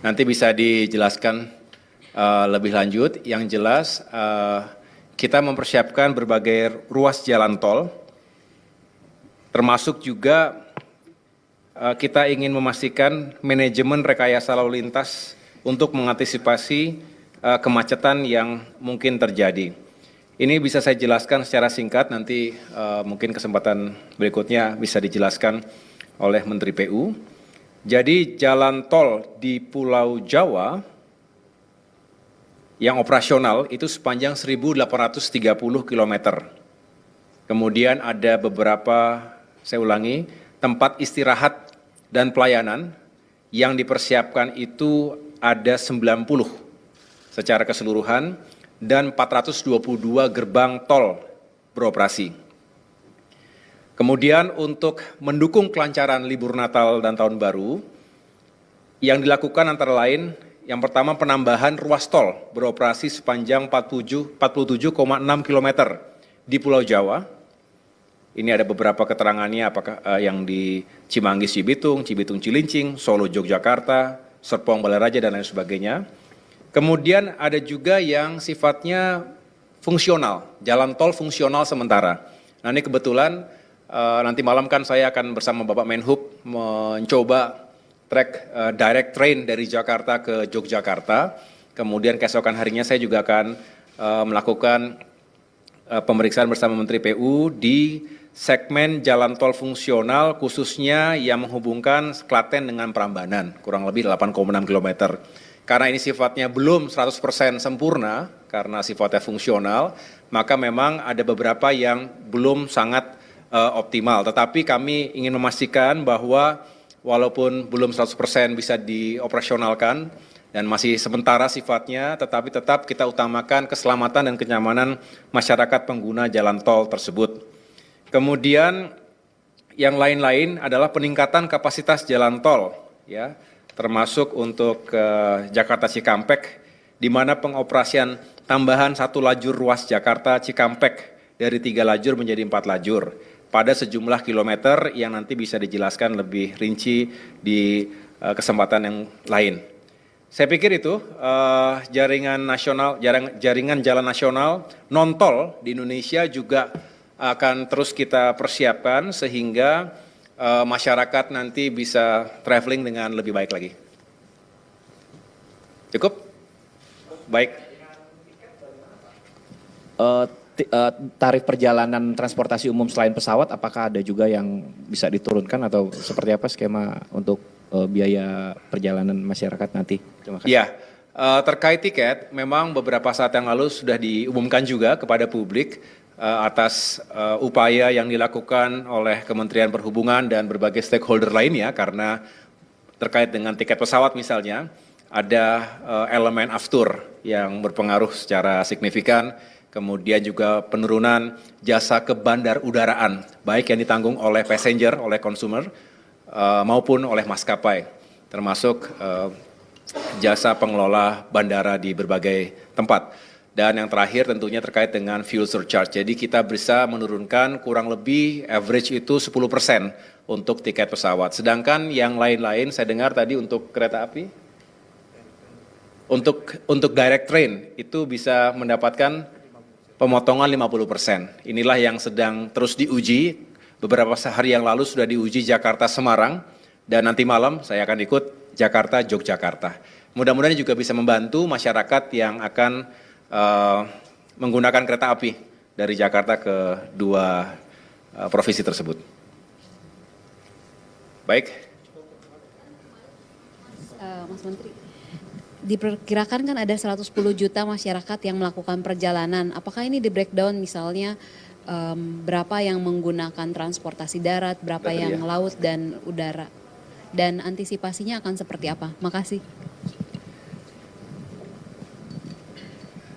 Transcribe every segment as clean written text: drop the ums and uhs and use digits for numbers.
Nanti bisa dijelaskan lebih lanjut. Yang jelas kita mempersiapkan berbagai ruas jalan tol, termasuk juga kita ingin memastikan manajemen rekayasa lalu lintas untuk mengantisipasi kemacetan yang mungkin terjadi. Ini bisa saya jelaskan secara singkat, nanti mungkin kesempatan berikutnya bisa dijelaskan oleh Menteri PU. Jadi jalan tol di Pulau Jawa yang operasional itu sepanjang 1.830 km. Kemudian ada beberapa, saya ulangi, tempat istirahat dan pelayanan yang dipersiapkan itu ada 90 secara keseluruhan dan 422 gerbang tol beroperasi. Kemudian untuk mendukung kelancaran libur Natal dan Tahun Baru, yang dilakukan antara lain, yang pertama penambahan ruas tol beroperasi sepanjang 47,6 km di Pulau Jawa. Ini ada beberapa keterangannya, apakah yang di Cimanggis Cibitung, Cibitung Cilincing, Solo Yogyakarta, Serpong Balaraja, dan lain sebagainya. Kemudian ada juga yang sifatnya fungsional, jalan tol fungsional sementara. Nah ini kebetulan nanti malam kan saya akan bersama Bapak Menhub mencoba trek direct train dari Jakarta ke Yogyakarta. Kemudian keesokan harinya saya juga akan melakukan pemeriksaan bersama Menteri PU di segmen jalan tol fungsional khususnya yang menghubungkan Klaten dengan Prambanan, kurang lebih 8,6 km. Karena ini sifatnya belum 100% sempurna, karena sifatnya fungsional, maka memang ada beberapa yang belum sangat optimal. Tetapi kami ingin memastikan bahwa walaupun belum 100% bisa dioperasionalkan dan masih sementara sifatnya, tetapi tetap kita utamakan keselamatan dan kenyamanan masyarakat pengguna jalan tol tersebut. Kemudian yang lain-lain adalah peningkatan kapasitas jalan tol, ya, termasuk untuk Jakarta Cikampek, di mana pengoperasian tambahan 1 lajur ruas Jakarta Cikampek dari 3 lajur menjadi 4 lajur pada sejumlah kilometer yang nanti bisa dijelaskan lebih rinci di kesempatan yang lain. Saya pikir itu jaringan jalan nasional non tol di Indonesia juga akan terus kita persiapkan sehingga masyarakat nanti bisa traveling dengan lebih baik lagi. Cukup? Baik. Tarif perjalanan transportasi umum selain pesawat, apakah ada juga yang bisa diturunkan atau seperti apa skema untuk biaya perjalanan masyarakat nanti? Terima kasih. Ya, terkait tiket, memang beberapa saat yang lalu sudah diumumkan juga kepada publik atas upaya yang dilakukan oleh Kementerian Perhubungan dan berbagai stakeholder lainnya, karena terkait dengan tiket pesawat misalnya, ada elemen aftur yang berpengaruh secara signifikan. Kemudian juga penurunan jasa ke bandar udaraan, baik yang ditanggung oleh passenger, oleh consumer, maupun oleh maskapai, termasuk jasa pengelola bandara di berbagai tempat. Dan yang terakhir tentunya terkait dengan fuel surcharge. Jadi kita bisa menurunkan kurang lebih average itu 10% untuk tiket pesawat. Sedangkan yang lain-lain saya dengar tadi untuk kereta api, untuk direct train itu bisa mendapatkan pemotongan 50%. Inilah yang sedang terus diuji. Beberapa hari yang lalu sudah diuji Jakarta Semarang, dan nanti malam saya akan ikut Jakarta Yogyakarta. Mudah-mudahan juga bisa membantu masyarakat yang akan menggunakan kereta api dari Jakarta ke 2 provinsi tersebut. Baik. Mas Menteri, diperkirakan kan ada 110 juta masyarakat yang melakukan perjalanan. Apakah ini di breakdown misalnya berapa yang menggunakan transportasi darat, berapa yang laut dan udara? Dan antisipasinya akan seperti apa? Makasih.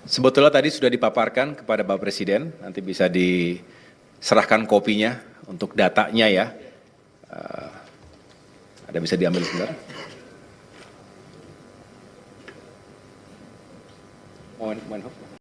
Sebetulnya tadi sudah dipaparkan kepada Bapak Presiden, nanti bisa diserahkan kopinya untuk datanya ya. Ada bisa diambil sebentar. Mohon